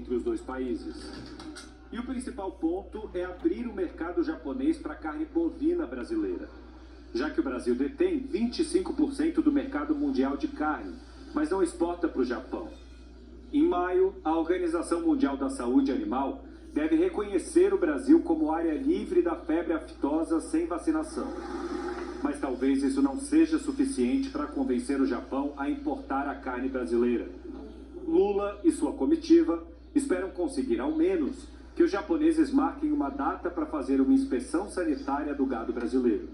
entre os dois países. E o principal ponto é abrir o mercado japonês para a carne bovina brasileira, já que o Brasil detém 25% do mercado mundial de carne, mas não exporta para o Japão. Em maio, a Organização Mundial da Saúde Animal deve reconhecer o Brasil como área livre da febre aftosa sem vacinação. Mas talvez isso não seja suficiente para convencer o Japão a importar a carne brasileira. Lula e sua comitiva esperam conseguir, ao menos, que os japoneses marquem uma data para fazer uma inspeção sanitária do gado brasileiro.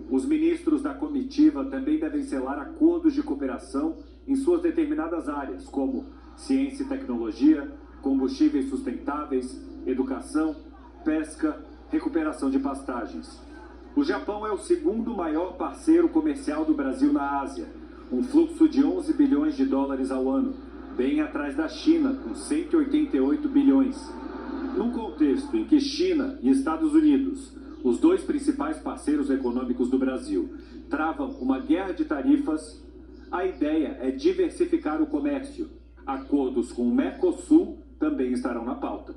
Os ministros da comitiva também devem selar acordos de cooperação em suas determinadas áreas, como ciência e tecnologia, combustíveis sustentáveis, educação, pesca, recuperação de pastagens. O Japão é o segundo maior parceiro comercial do Brasil na Ásia, um fluxo de 11 bilhões de dólares ao ano, bem atrás da China, com 188 bilhões. Num contexto em que China e Estados Unidos, os dois principais parceiros econômicos do Brasil, travam uma guerra de tarifas, a ideia é diversificar o comércio. Acordos com o Mercosul também estarão na pauta.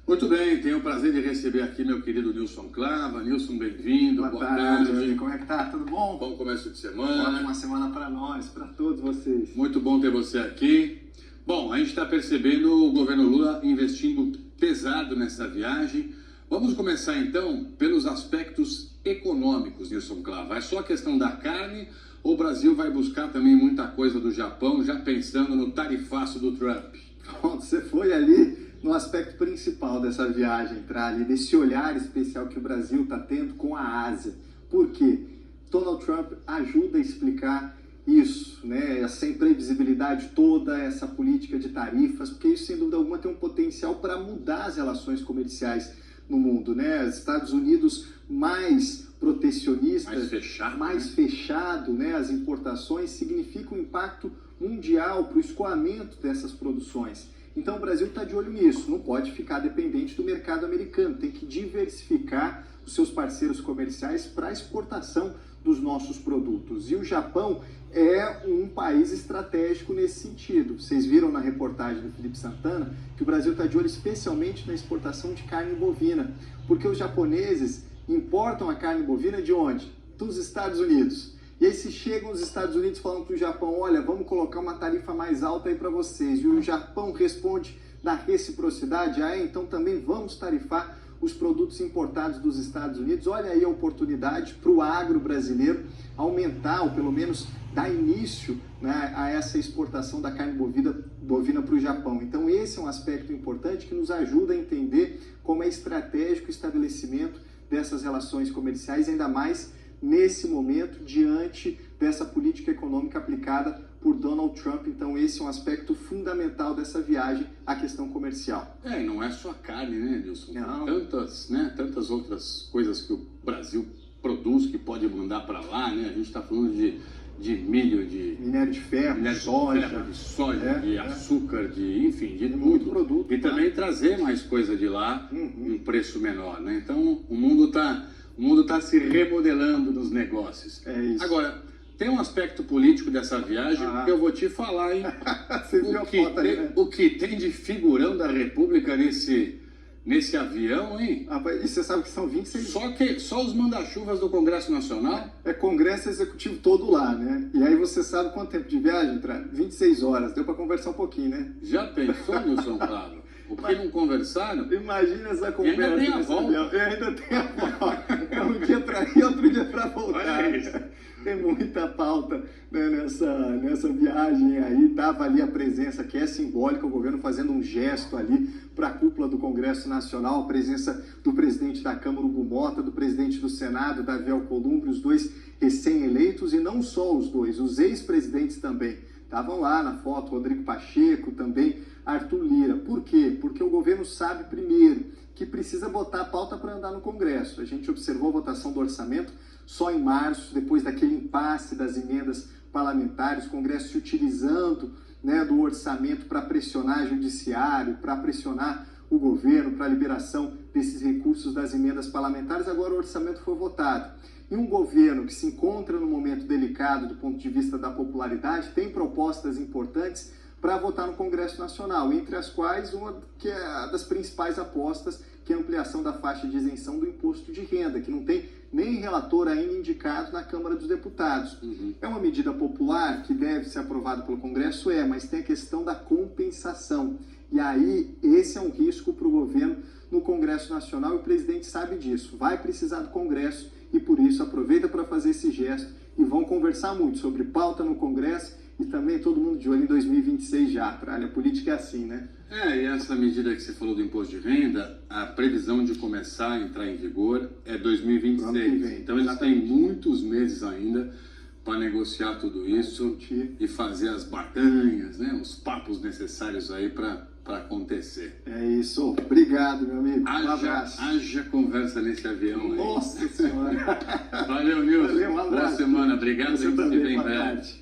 Muito bem, tenho o prazer de receber aqui meu querido Nilson Clava. Nilson, bem-vindo. Boa tarde. Como é que tá? Tudo bom? Bom começo de semana. Ótima semana para nós, para todos vocês. Muito bom ter você aqui. Bom, a gente está percebendo o governo Lula investindo pesado nessa viagem. Vamos começar então pelos aspectos econômicos, Nilson Clava. É só a questão da carne ou o Brasil vai buscar também muita coisa do Japão, já pensando no tarifaço do Trump? Bom, você foi ali no aspecto principal dessa viagem, entrar ali, desse olhar especial que o Brasil está tendo com a Ásia. Por quê? Donald Trump ajuda a explicar isso, né? Essa imprevisibilidade toda, essa política de tarifas, porque isso, sem dúvida alguma, tem um potencial para mudar as relações comerciais no mundo, né? Os Estados Unidos mais protecionistas, mais fechado, né? As importações significam um impacto mundial para o escoamento dessas produções. Então o Brasil está de olho nisso, não pode ficar dependente do mercado americano, tem que diversificar os seus parceiros comerciais para a exportação dos nossos produtos. E o Japão é um país estratégico nesse sentido. Vocês viram na reportagem do Felipe Santana que o Brasil está de olho especialmente na exportação de carne bovina, porque os japoneses importam a carne bovina de onde? Dos Estados Unidos. E aí se chegam os Estados Unidos falando para o Japão, olha, vamos colocar uma tarifa mais alta aí para vocês. E o Japão responde da reciprocidade, então também vamos tarifar os produtos importados dos Estados Unidos. Olha aí a oportunidade para o agro brasileiro aumentar, ou pelo menos dar início, né, a essa exportação da carne bovina para o Japão. Então esse é um aspecto importante que nos ajuda a entender como é estratégico o estabelecimento dessas relações comerciais, ainda mais nesse momento, diante dessa política econômica aplicada por Donald Trump. Então esse é um aspecto fundamental dessa viagem, a questão comercial. E não é só a carne, né, Nilson? Não. Tantas outras coisas que o Brasil produz que pode mandar para lá, né? A gente está falando de milho, de minério de ferro, soja, de açúcar, enfim, de muito tudo. Produto. E também trazer mais coisa de lá em preço menor, né? Então o mundo tá se remodelando nos negócios. É isso. Agora, tem um aspecto político dessa viagem que eu vou te falar, hein? Você viu a foto aí, né? O que tem de figurão da República nesse avião, hein? E você sabe que são 26... Só os manda-chuvas do Congresso Nacional? É Congresso Executivo todo lá, né? E aí você sabe quanto tempo de viagem, Tran? 26 horas. Deu para conversar um pouquinho, né? Já pensou, Nilson Clava? O que não conversaram? Imagina essa conversa. E ainda tem a volta. Ainda tem a volta. É um dia para ir, outro dia para voltar. Olha isso. Tem muita pauta, né, nessa viagem aí. Estava ali a presença que é simbólica, o governo fazendo um gesto ali para a cúpula do Congresso Nacional, a presença do presidente da Câmara, Hugo Mota, do presidente do Senado, Davi Alcolumbre, os dois recém-eleitos, e não só os dois, os ex-presidentes também. Estavam lá na foto, Rodrigo Pacheco, também Arthur Lira. Por quê? Porque o governo sabe, primeiro, que precisa botar a pauta para andar no Congresso. A gente observou a votação do orçamento só em março, depois daquele impasse das emendas parlamentares, o Congresso se utilizando, né, do orçamento para pressionar o judiciário, para pressionar o governo, para a liberação desses recursos das emendas parlamentares. Agora o orçamento foi votado. E um governo que se encontra num momento delicado do ponto de vista da popularidade, tem propostas importantes, para votar no Congresso Nacional, entre as quais uma que é a das principais apostas, que é a ampliação da faixa de isenção do imposto de renda, que não tem nem relator ainda indicado na Câmara dos Deputados. É uma medida popular que deve ser aprovada pelo Congresso, mas tem a questão da compensação. E aí, esse é um risco para o governo no Congresso Nacional, e o presidente sabe disso. Vai precisar do Congresso e, por isso, aproveita para fazer esse gesto e vão conversar muito sobre pauta no Congresso e também todo mundo de olho em 2026 já, Tralha. A política é assim, né? E essa medida que você falou do imposto de renda, a previsão de começar a entrar em vigor é 2026. Então eles têm muitos meses ainda para negociar tudo isso e fazer as barganhas, né? Os papos necessários aí para acontecer. É isso. Obrigado, meu amigo. Um abraço. Haja conversa nesse avião aí. Nossa Senhora. Valeu, Nilson. Valeu, um abraço. Boa semana. Obrigado. Você também. Boa Tarde.